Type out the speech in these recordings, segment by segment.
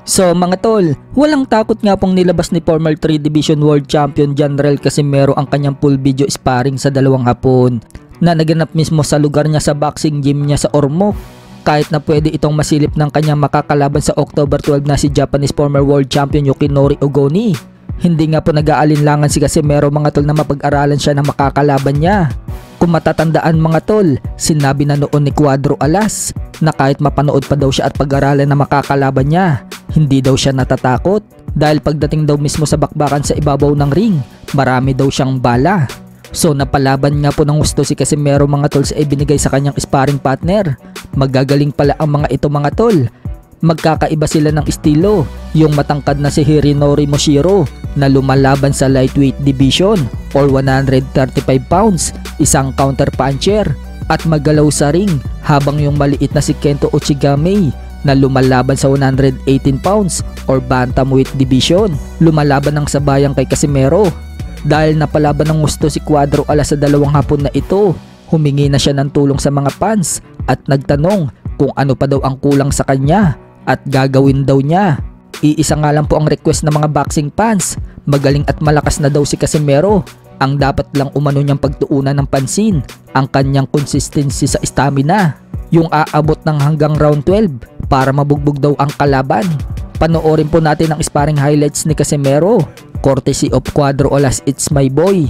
So mga tol, walang takot nga pong nilabas ni former 3 Division World Champion Janrel Casimero ang kanyang full video sparring sa dalawang hapon na naganap mismo sa lugar niya sa boxing gym niya sa Ormoc. Kahit na pwede itong masilip ng kanyang makakalaban sa October 12 na si Japanese former world champion Yukinori Ogoni. Hindi nga po nag-aalinlangan si Casimero mga tol na mapag-aralan siya ng makakalaban niya. Kung matatandaan mga tol, sinabi na noon ni Cuadro Alas na kahit mapanood pa daw siya at pag-aralan na makakalaban niya, hindi daw siya natatakot dahil pagdating daw mismo sa bakbakan sa ibabaw ng ring, marami daw siyang bala. So napalaban nga po ng gusto si Casimero mga tol sa ibinigay sa kanyang sparring partner. Magagaling pala ang mga ito mga tol. Magkakaiba sila ng estilo, yung matangkad na si Hirinori Moshiro na lumalaban sa lightweight division or 135 pounds, isang counter puncher at magalaw sa ring, habang yung maliit na si Kento Uchigame na lumalaban sa 118 pounds or bantamweight division, lumalaban ng sabayang kay Casimero. Dahil napalaban ng gusto si Cuadro Alas sa dalawang hapon na ito, humingi na siya ng tulong sa mga fans at nagtanong kung ano pa daw ang kulang sa kanya at gagawin daw niya. Iisa nga lang po ang request ng mga boxing fans, magaling at malakas na daw si Casimero. Ang dapat lang umano niyang pagtuunan ng pansin, ang kanyang consistency sa stamina, yung aabot ng hanggang round 12 para mabugbog daw ang kalaban. Panoorin po natin ang sparring highlights ni Casimero, courtesy of Cuadro Alas, it's my boy.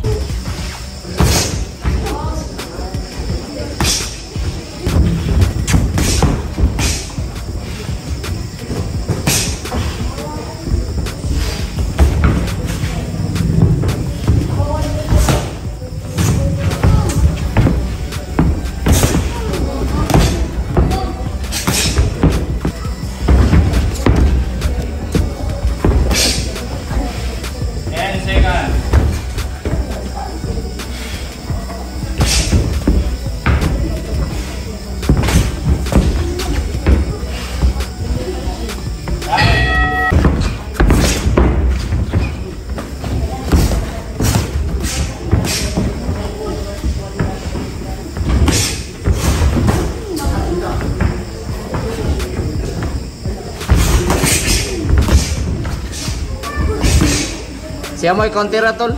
Siya mo'y countera tol.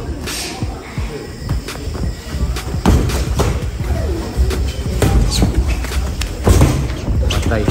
Patay.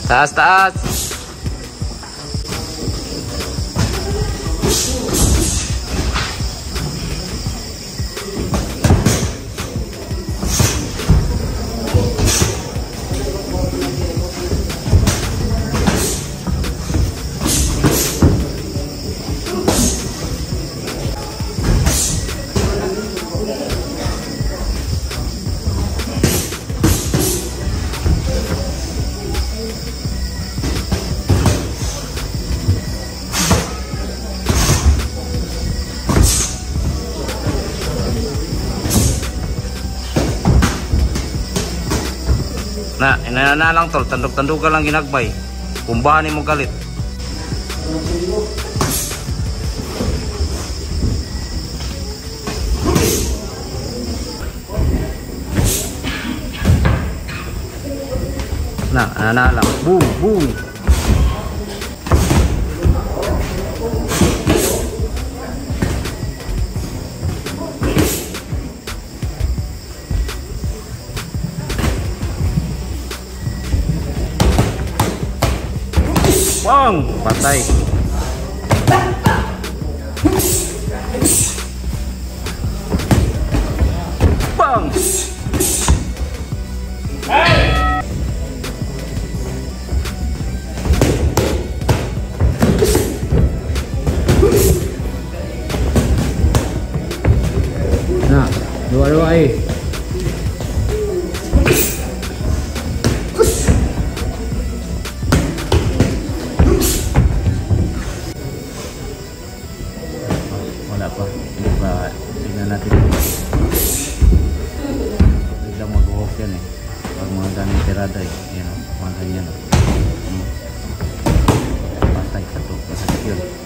Taas, taas. Na, inana lang tol, tandog-tandog ka lang ginagbay. Kumbahan mo galit. Na, inana lang. Boom, boom. Bang! Patay. Dua-dua eh. Wala pa. Buka. Tingnan natin. Biglang mag-walk yan eh. Pag mga daming tirada eh. Yan o. Mga ganyan o. Patay sa to. Pasakit yun.